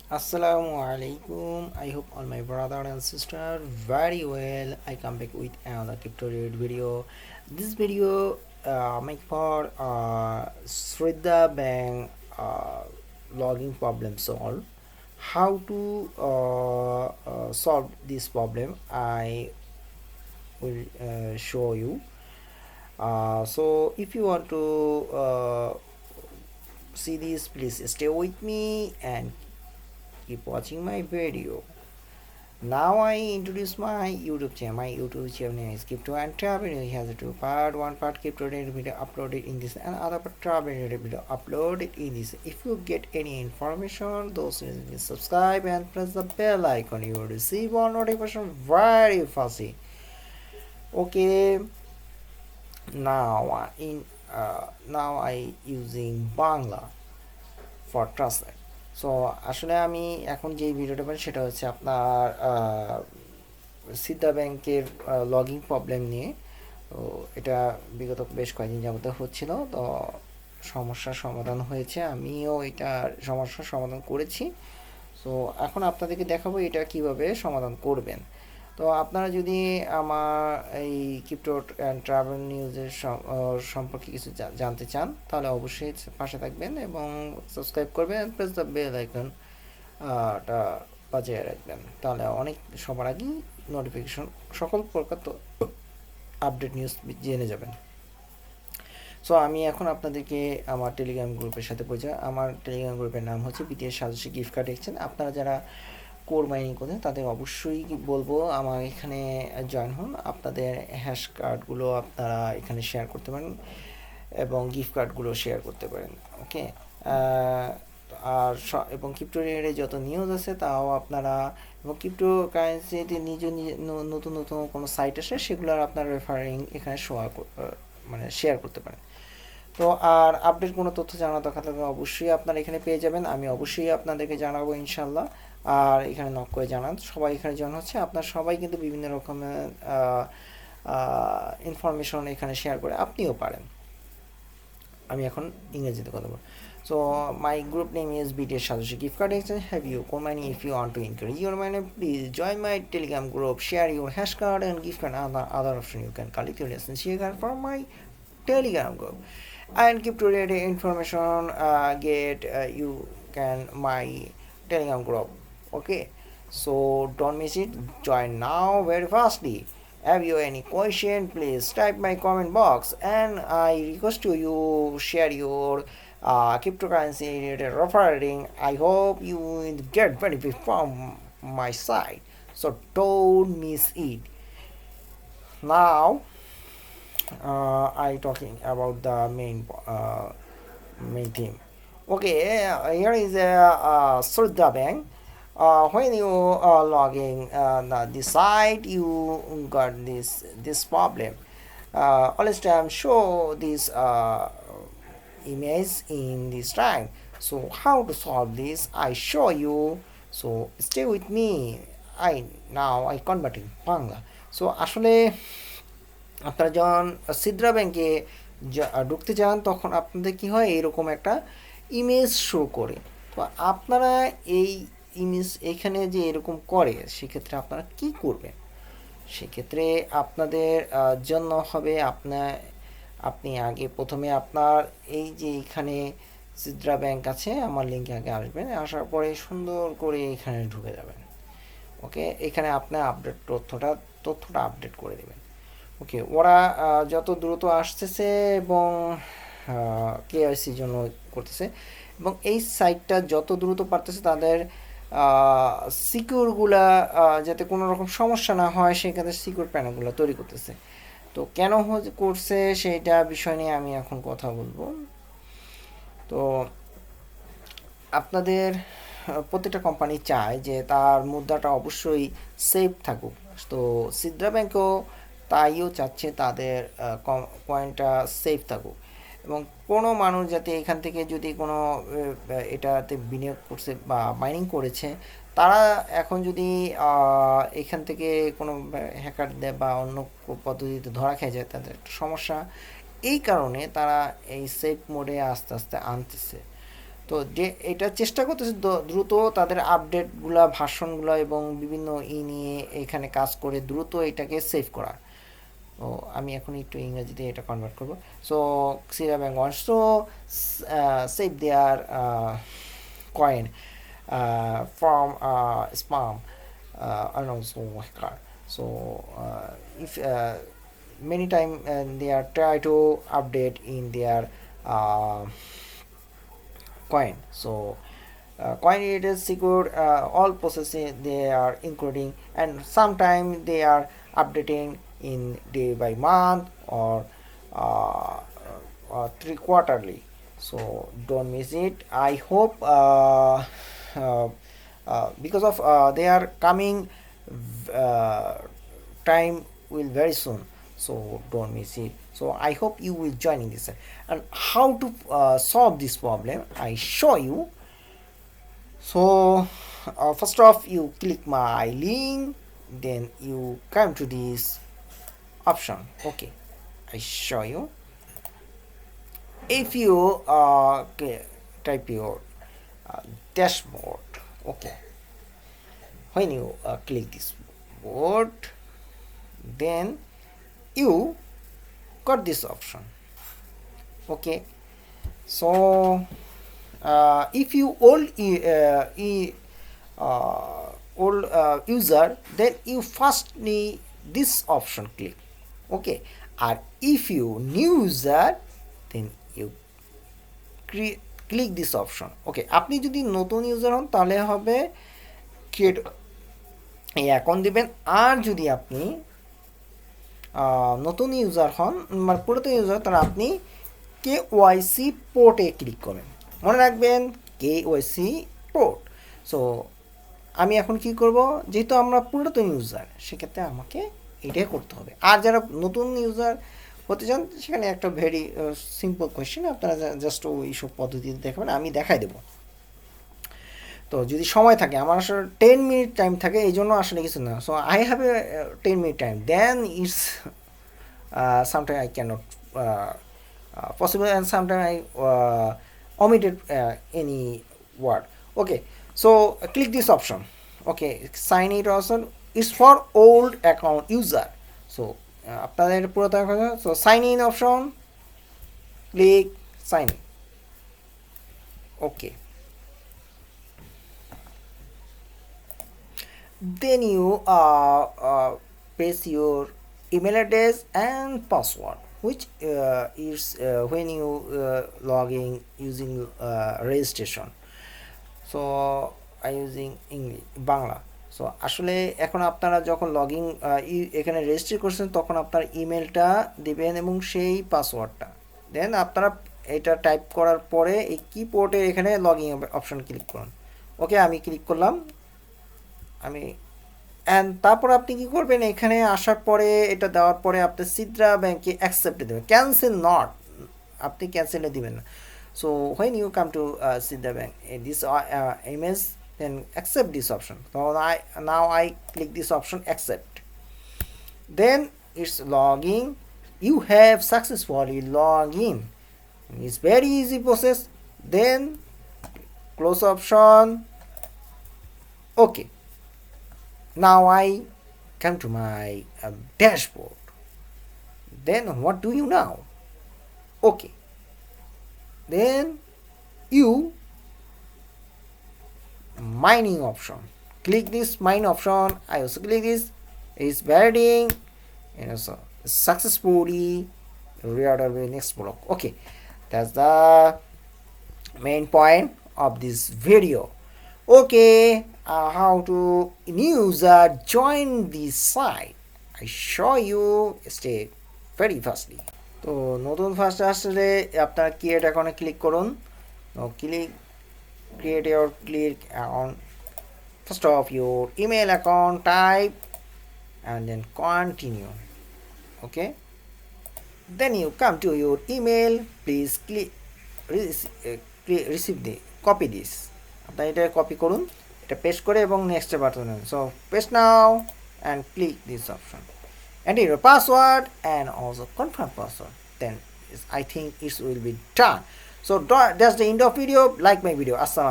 Assalamu alaikum. I hope all my brother and sister very well. I come back with another crypto related video. This video make for Sidra Bank logging problem solve. How to solve this problem? I will show you. So if you want to see this, please stay with me and keep watching my video. Now I introduce my YouTube channel. My YouTube channel name is Crypto and Travel. It has a two part. One part crypto related video uploaded in this, and other part travel related video uploaded in this. If you get any information, those will subscribe and press the bell icon. You will receive all notification very fast. Okay. Now I using Bangla for translate. So আসলে আমি এখন যে ভিডিওটা বানাই সেটা হচ্ছে আপনার সিদ্ধা ব্যাংকের লগইন প্রবলেম নিয়ে। তো এটা বিগত বেশ কয়েকদিন যাবত হচ্ছিল, তো সমস্যার সমাধান হয়েছে, আমিও এটার সমস্যার সমাধান করেছি। সো এখন আপনাদেরকে দেখাবো এটা কিভাবে সমাধান করবেন। তো আপনারা যদি আমার এই ক্রিপ্টো অ্যান্ড ট্রাভেল নিউজের সম্পর্কে কিছু জানতে চান তাহলে অবশ্যই পাশে থাকবেন এবং সাবস্ক্রাইব করবেন, প্রেস দ্য বেল আইকন টা বাজিয়ে রাখবেন, তাহলে অনেক সবার আগেই নোটিফিকেশন সকল প্রকার তো আপডেট নিউজ জেনে যাবেন। সো আমি এখন আপনাদেরকে আমার টেলিগ্রাম গ্রুপের সাথে পরিচয়। আমার টেলিগ্রাম গ্রুপের নাম হচ্ছে BTS suggestion gift card exchange. আপনারা যারা কোর মাইনিং করতেন তাদের অবশ্যই বলবো আমার এখানে জয়েন হন। আপনাদের হ্যাশ কার্ডগুলো আপনারা এখানে শেয়ার করতে পারেন এবং গিফট কার্ডগুলো শেয়ার করতে পারেন। ওকে, আর এবং ক্রিপ্টো রিলেটেড যত নিউজ আছে তাও আপনারা, এবং ক্রিপ্টো কারেন্সিতে নতুন নতুন কোনো সাইট আসে সেগুলোর আপনার রেফারিং এখানে শেয়ার করতে পারেন। তো আর আপডেট কোনো তথ্য জানা দরকার থাকলে অবশ্যই আপনারা এখানে পেয়ে যাবেন, আমি অবশ্যই আপনাদেরকে জানাবো ইনশাল্লাহ। আর এখানে নক করে জানান, সবাই এখানে জয়েন হচ্ছে। আপনার সবাই কিন্তু বিভিন্ন রকমের ইনফরমেশন এখানে শেয়ার করে আপনিও পারেন। আমি এখন ইংরেজিতে কথা বলবো। So my group name is BTS suggestion gift card exchange. Have you core mining? If you want to increase your money, please join my telegram group, share your hash card and gift card and other option. You can collect your lessons here from my telegram group and keep related information get you can my telegram group. Okay, so don't miss it, join now very fastly. Have you any question, please type my comment box, and I request to you share your cryptocurrency related referring. I hope you will get benefit from my side, so don't miss it. Now I talking about the main theme. Okay, here is a Sidra Bank. When you logging this site, you got this problem. Always time show this image in this time. So how to solve this? I show you. So stay with me. I converting Bangla. So আসলে আপনারা যখন সিদ্রা ব্যাংকে ঢুকতে যান তখন আপনাদের কি হয়, এরকম একটা ইমেজ শো করে। তো আপনারা এই ইমেজ এখানে যে এরকম করে সেক্ষেত্রে আপনারা কি করবেন? সেক্ষেত্রে আপনাদের জন্য হবে আপনি আগে প্রথমে আপনার এই যে এখানে সিদ্রা ব্যাংক আছে, আমার লিঙ্কে আগে আসবেন, আসার পরে সুন্দর করে এখানে ঢুকে যাবেন। ওকে, এখানে আপনার তথ্যটা আপডেট করে দেবেন। ওকে, ওরা যত দ্রুত আসতেছে এবং কেওয়াইসির জন্য করতেছে, এবং এই সাইটটা যত দ্রুত পারতেছে তাদের সিকিউরগুলা যাতে কোনো রকম সমস্যা না হয় সেক্ষেত্রে সিকিউর প্যানেলগুলো তৈরি করতেছে। তো কেন করছে সেইটা বিষয় নিয়ে আমি এখন কথা বলবো। তো আপনাদের প্রত্যেকটা কোম্পানি চায় যে তার মুদ্রাটা অবশ্যই সেফ থাকুক। তো সিদ্রা ব্যাংকও তাইও চাচ্ছে তাদের কয়েনটা সেফ থাকুক, এবং কোনো মানুষ যাতে এখান থেকে যদি কোনো এটাতে বিনিয়োগ করছে বা মাইনিং করেছে, তারা এখন যদি এখান থেকে কোনো হ্যাকার দেয় বা অন্য পদ্ধতিতে ধরা খেয়ে যায় তাদের একটা সমস্যা। এই কারণে তারা এই সেফ মোডে আস্তে আস্তে আনতেছে। তো যে এটা চেষ্টা করতেছে দ্রুত তাদের আপডেটগুলো ভার্সনগুলো এবং বিভিন্ন নিয়ে এখানে কাজ করে দ্রুত এটাকে সেভ করা। তো আমি এখন একটু ইংরেজিতে এটা কনভার্ট করব। So Sira bank wants to save there coin from spam and also hacker. So if many time they are try to update in their uh, coin. So coin it is secure all processing they are including, and sometime they are updating in day by month or uh, 3 quarterly. So don't miss it. I hope uh, because of they are coming uh, time will very soon, so don't miss it. So I hope you will join in this, and how to solve this problem I show you. So first off you click my link, then you come to this option. Okay, I show you. If you type your dashboard, okay, when you click this board, then you got this option. Okay, so if you old user, then you first need this option click. Okay, and if you new user, then you click this option. Okay, আপনি যদি নতুন user হন তাহলে হবে create এই account দিবেন, আর যদি আপনি নতুন ইউজার হন মানে পুরাতন ইউজার, তাহলে আপনি KYC পোর্টে ক্লিক করবেন। মনে রাখবেন KYC পোর্ট। সো আমি এখন কি করব, যেহেতু আমরা পুরাতন ইউজার সেক্ষেত্রে আমাকে এটাই করতে হবে। আর যারা নতুন ইউজার হতে চান সেখানে একটা ভেরি সিম্পল কোয়েশ্চেন, আপনারা জাস্ট ওই সব পদ্ধতিতে দেখাবেন, আমি দেখাই দেবো। তো যদি সময় থাকে, আমার আসলে 10 মিনিট টাইম থাকে, এই জন্য আসলে কিছু না। So I have a 10 minute time, then it's sometime I cannot possible, and sometimes I omitted any word. Okay, so click this option. Okay, sign it also is for old account user. So আপনাদের পুরাতন কথা, so sign in option, click sign in. Okay, then you paste your email address and password, which is when you log in using registration. So I using English Bangla. So আসলে এখন আপনারা যখন log in এখানে register করছেন তখন আপনার ইমেলটা দিবেন এবং সেই পাসওয়ার্ডটা, দেন আপনারা এটা টাইপ করার পরে এই কিবোর্ডের এখানে লগ ইন অপশন ক্লিক করুন। ওকে, আমি ক্লিক করলাম, আমি অ্যান্ড তারপর আপনি কী করবেন, এখানে আসার পরে এটা দেওয়ার পরে আপনি সিদ্রা ব্যাংকে অ্যাকসেপ্টে দেবেন, ক্যান্সেল নট, আপনি ক্যান্সেলে দিবেন না। So when you come to Sidra bank this image, then accept this option. So now I click this option accept, then it's logging. You have successfully logged in. It's very easy process. Then close option. Okay, now I come to my dashboard. Then what do you now? Okay, then you mining option, click this mine option. I also click this, is validating, and also successfully reorder the next block. Okay, that's the main point of this video. Okay, how to new user join this site, I show you step very fastly. তো নতুন first আসলে আপনার create অ্যাকাউন্টে click করুন, click create your click account. First of your email account type and then continue. Okay, then you come to your email, please click receive the copy this, আপনারা এটা copy করুন, এটা paste করে এবং next button, so paste now and click this option, enter your password and also confirm password, then I think it will be done. So that's the end of video, like my video. আসসালাম।